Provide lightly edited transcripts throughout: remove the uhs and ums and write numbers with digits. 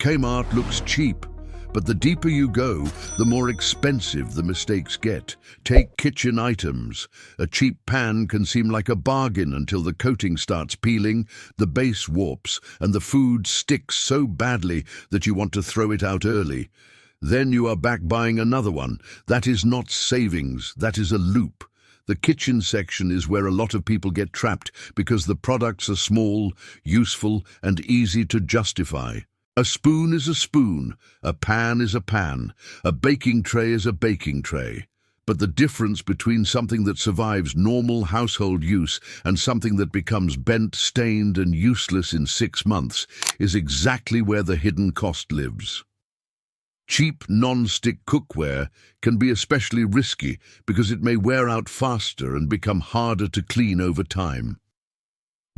Kmart looks cheap, but the deeper you go, the more expensive the mistakes get. Take kitchen items. A cheap pan can seem like a bargain until the coating starts peeling, the base warps, and the food sticks so badly that you want to throw it out early. Then you are back buying another one. That is not savings, that is a loop. The kitchen section is where a lot of people get trapped because the products are small, useful, and easy to justify. A spoon is a spoon, a pan is a pan, a baking tray is a baking tray. But the difference between something that survives normal household use and something that becomes bent, stained, and useless in 6 months is exactly where the hidden cost lives. Cheap non-stick cookware can be especially risky because it may wear out faster and become harder to clean over time.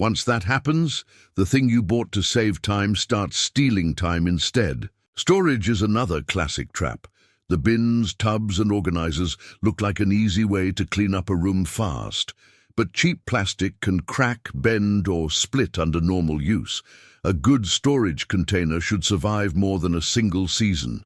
Once that happens, the thing you bought to save time starts stealing time instead. Storage is another classic trap. The bins, tubs, and organizers look like an easy way to clean up a room fast. But cheap plastic can crack, bend, or split under normal use. A good storage container should survive more than a single season.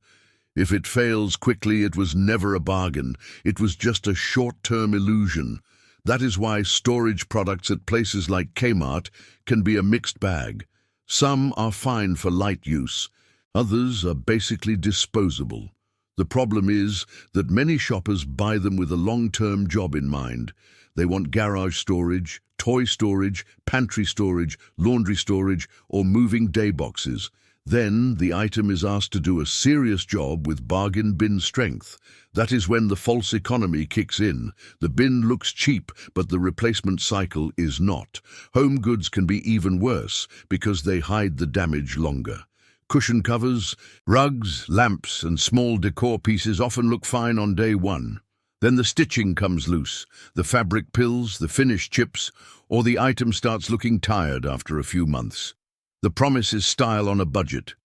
If it fails quickly, it was never a bargain. It was just a short-term illusion. That is why storage products at places like Kmart can be a mixed bag. Some are fine for light use. Others are basically disposable. The problem is that many shoppers buy them with a long-term job in mind. They want garage storage, toy storage, pantry storage, laundry storage, or moving day boxes. Then the item is asked to do a serious job with bargain bin strength. That is when the false economy kicks in. The bin looks cheap, but the replacement cycle is not. Home goods can be even worse because they hide the damage longer. Cushion covers, rugs, lamps, and small decor pieces often look fine on day one. Then the stitching comes loose, the fabric pills, the finish chips, or the item starts looking tired after a few months. The promise is style on a budget.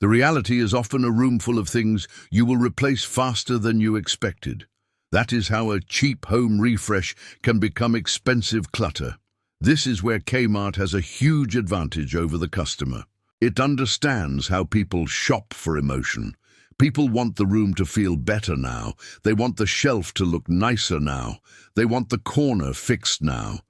The reality is often a room full of things you will replace faster than you expected. That is how a cheap home refresh can become expensive clutter. This is where Kmart has a huge advantage over the customer. It understands how people shop for emotion. People want the room to feel better now. They want the shelf to look nicer now. They want the corner fixed now.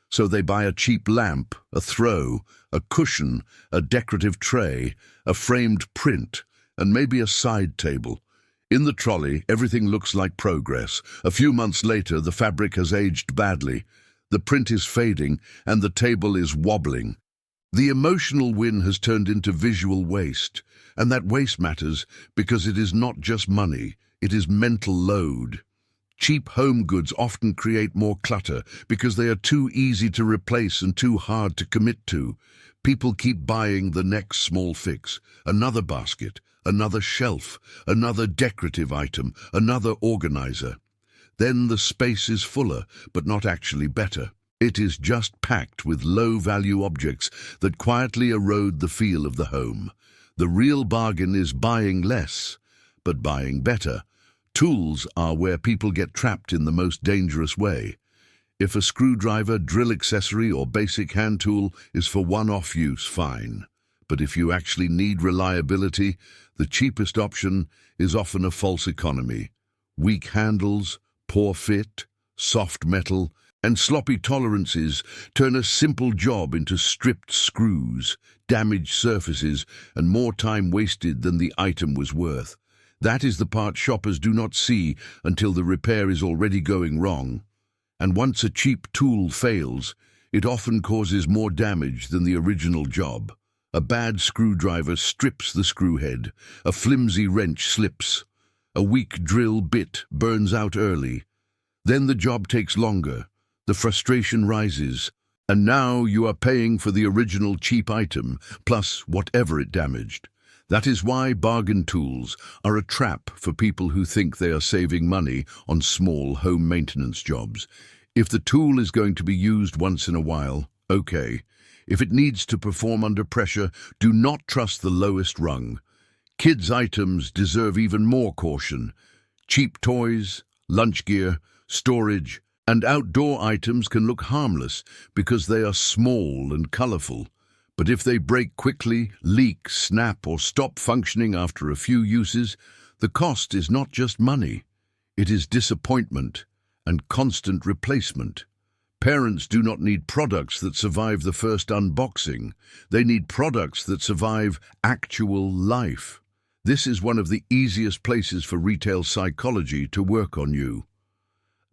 So they buy a cheap lamp, a throw, a cushion, a decorative tray, a framed print, and maybe a side table. In the trolley, everything looks like progress. A few months later, the fabric has aged badly. The print is fading, and the table is wobbling. The emotional win has turned into visual waste, and that waste matters because it is not just money, it is mental load. Cheap home goods often create more clutter because they are too easy to replace and too hard to commit to. People keep buying the next small fix, another basket, another shelf, another decorative item, another organizer. Then the space is fuller, but not actually better. It is just packed with low-value objects that quietly erode the feel of the home. The real bargain is buying less, but buying better. Tools are where people get trapped in the most dangerous way. If a screwdriver, drill accessory, or basic hand tool is for one-off use, fine. But if you actually need reliability, the cheapest option is often a false economy. Weak handles, poor fit, soft metal, and sloppy tolerances turn a simple job into stripped screws, damaged surfaces, and more time wasted than the item was worth. That is the part shoppers do not see until the repair is already going wrong. And once a cheap tool fails, it often causes more damage than the original job. A bad screwdriver strips the screw head, a flimsy wrench slips, a weak drill bit burns out early. Then the job takes longer, the frustration rises, and now you are paying for the original cheap item, plus whatever it damaged. That is why bargain tools are a trap for people who think they are saving money on small home maintenance jobs. If the tool is going to be used once in a while, okay. If it needs to perform under pressure, do not trust the lowest rung. Kids' items deserve even more caution. Cheap toys, lunch gear, storage, and outdoor items can look harmless because they are small and colorful. But if they break quickly, leak, snap, or stop functioning after a few uses, the cost is not just money. It is disappointment and constant replacement. Parents do not need products that survive the first unboxing. They need products that survive actual life. This is one of the easiest places for retail psychology to work on you.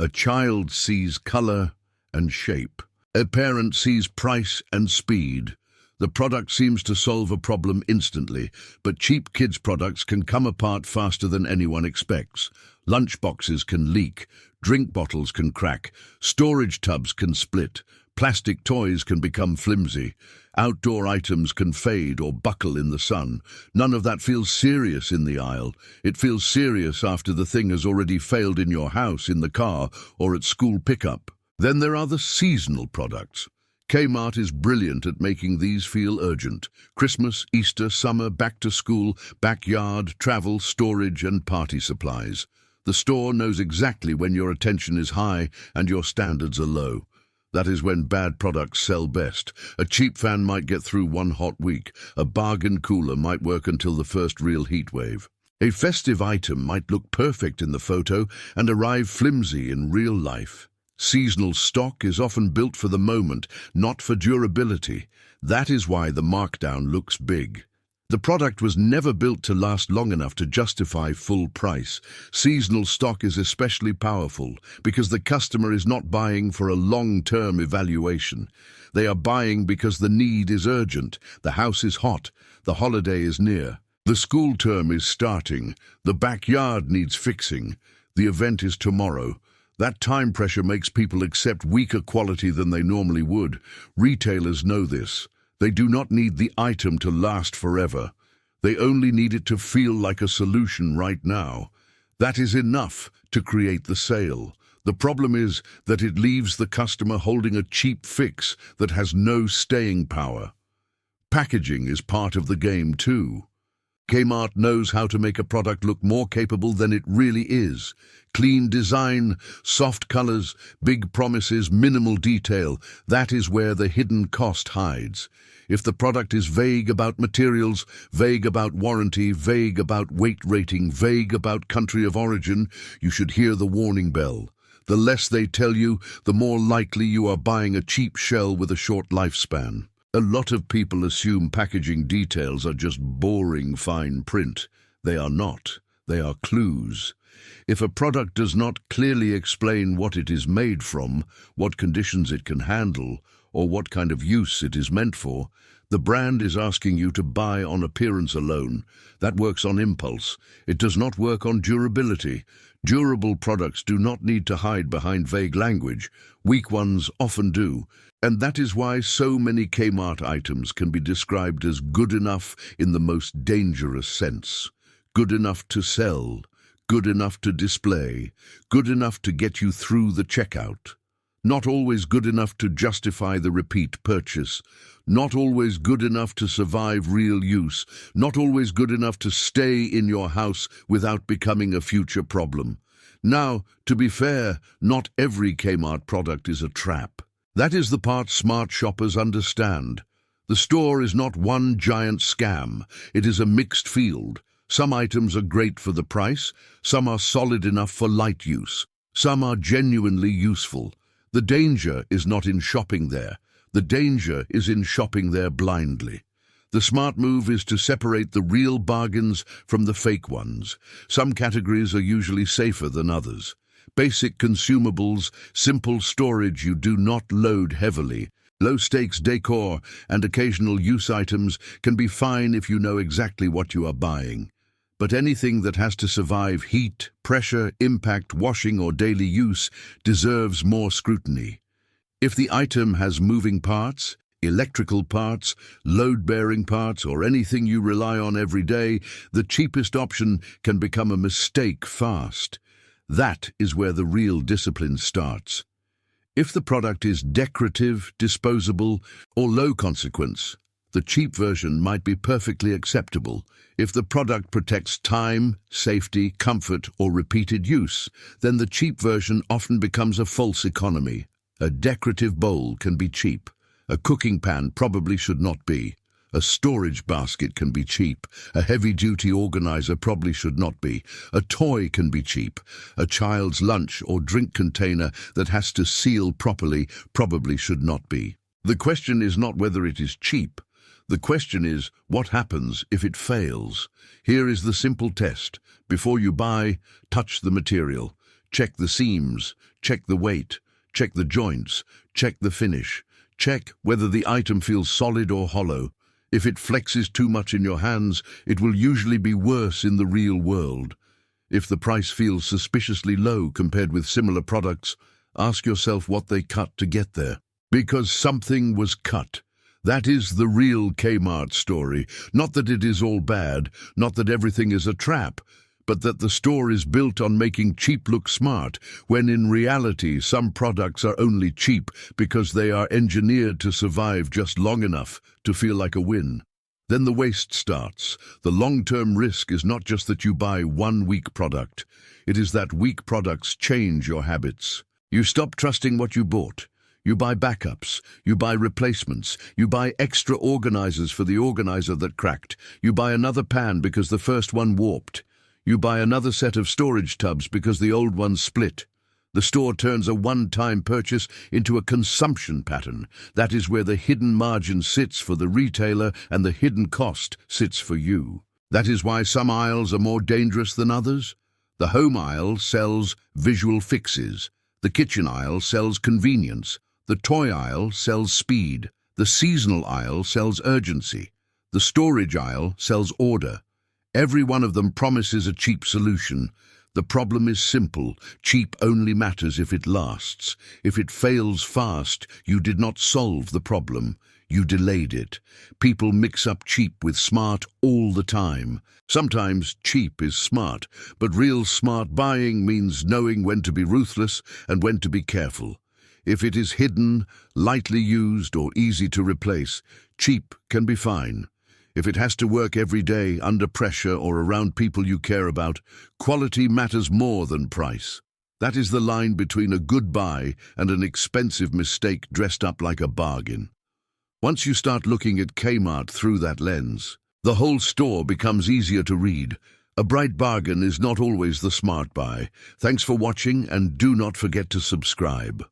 A child sees color and shape. A parent sees price and speed. The product seems to solve a problem instantly, but cheap kids' products can come apart faster than anyone expects. Lunchboxes can leak, drink bottles can crack, storage tubs can split, plastic toys can become flimsy, outdoor items can fade or buckle in the sun. None of that feels serious in the aisle. It feels serious after the thing has already failed in your house, in the car, or at school pickup. Then there are the seasonal products. Kmart is brilliant at making these feel urgent. Christmas, Easter, summer, back to school, backyard, travel, storage, and party supplies. The store knows exactly when your attention is high and your standards are low. That is when bad products sell best. A cheap fan might get through one hot week. A bargain cooler might work until the first real heat wave. A festive item might look perfect in the photo and arrive flimsy in real life. Seasonal stock is often built for the moment, not for durability. That is why the markdown looks big. The product was never built to last long enough to justify full price. Seasonal stock is especially powerful because the customer is not buying for a long-term evaluation. They are buying because the need is urgent, the house is hot, the holiday is near, the school term is starting, the backyard needs fixing, the event is tomorrow. That time pressure makes people accept weaker quality than they normally would. Retailers know this. They do not need the item to last forever. They only need it to feel like a solution right now. That is enough to create the sale. The problem is that it leaves the customer holding a cheap fix that has no staying power. Packaging is part of the game too. Kmart knows how to make a product look more capable than it really is. Clean design, soft colors, big promises, minimal detail. That is where the hidden cost hides. If the product is vague about materials, vague about warranty, vague about weight rating, vague about country of origin, you should hear the warning bell. The less they tell you, the more likely you are buying a cheap shell with a short lifespan. A lot of people assume packaging details are just boring fine print. They are not. They are clues. If a product does not clearly explain what it is made from, what conditions it can handle, or what kind of use it is meant for, the brand is asking you to buy on appearance alone. That works on impulse. It does not work on durability. Durable products do not need to hide behind vague language. Weak ones often do. And that is why so many Kmart items can be described as good enough in the most dangerous sense. Good enough to sell, good enough to display, good enough to get you through the checkout. Not always good enough to justify the repeat purchase. Not always good enough to survive real use. Not always good enough to stay in your house without becoming a future problem. Now, to be fair, not every Kmart product is a trap. That is the part smart shoppers understand. The store is not one giant scam. It is a mixed field. Some items are great for the price. Some are solid enough for light use. Some are genuinely useful. The danger is not in shopping there. The danger is in shopping there blindly. The smart move is to separate the real bargains from the fake ones. Some categories are usually safer than others. Basic consumables, simple storage you do not load heavily. Low-stakes decor and occasional use items can be fine if you know exactly what you are buying. But anything that has to survive heat, pressure, impact, washing, or daily use deserves more scrutiny. If the item has moving parts, electrical parts, load-bearing parts, or anything you rely on every day, the cheapest option can become a mistake fast. That is where the real discipline starts. If the product is decorative, disposable, or low consequence, the cheap version might be perfectly acceptable. If the product protects time, safety, comfort, or repeated use, then the cheap version often becomes a false economy. A decorative bowl can be cheap. A cooking pan probably should not be. A storage basket can be cheap. A heavy-duty organizer probably should not be. A toy can be cheap. A child's lunch or drink container that has to seal properly probably should not be. The question is not whether it is cheap. The question is, what happens if it fails? Here is the simple test. Before you buy, touch the material. Check the seams. Check the weight. Check the joints. Check the finish. Check whether the item feels solid or hollow. If it flexes too much in your hands, it will usually be worse in the real world. If the price feels suspiciously low compared with similar products, ask yourself what they cut to get there. Because something was cut. That is the real Kmart story. Not that it is all bad, not that everything is a trap, but that the store is built on making cheap look smart, when in reality some products are only cheap because they are engineered to survive just long enough to feel like a win. Then the waste starts. The long-term risk is not just that you buy one weak product. It is that weak products change your habits. You stop trusting what you bought. You buy backups, you buy replacements, you buy extra organizers for the organizer that cracked, you buy another pan because the first one warped, you buy another set of storage tubs because the old one split. The store turns a one-time purchase into a consumption pattern. That is where the hidden margin sits for the retailer and the hidden cost sits for you. That is why some aisles are more dangerous than others. The home aisle sells visual fixes. The kitchen aisle sells convenience. The toy aisle sells speed. The seasonal aisle sells urgency. The storage aisle sells order. Every one of them promises a cheap solution. The problem is simple. Cheap only matters if it lasts. If it fails fast, you did not solve the problem. You delayed it. People mix up cheap with smart all the time. Sometimes cheap is smart, but real smart buying means knowing when to be ruthless and when to be careful. If it is hidden, lightly used, or easy to replace, cheap can be fine. If it has to work every day under pressure or around people you care about, quality matters more than price. That is the line between a good buy and an expensive mistake dressed up like a bargain. Once you start looking at Kmart through that lens, the whole store becomes easier to read. A bright bargain is not always the smart buy. Thanks for watching, and do not forget to subscribe.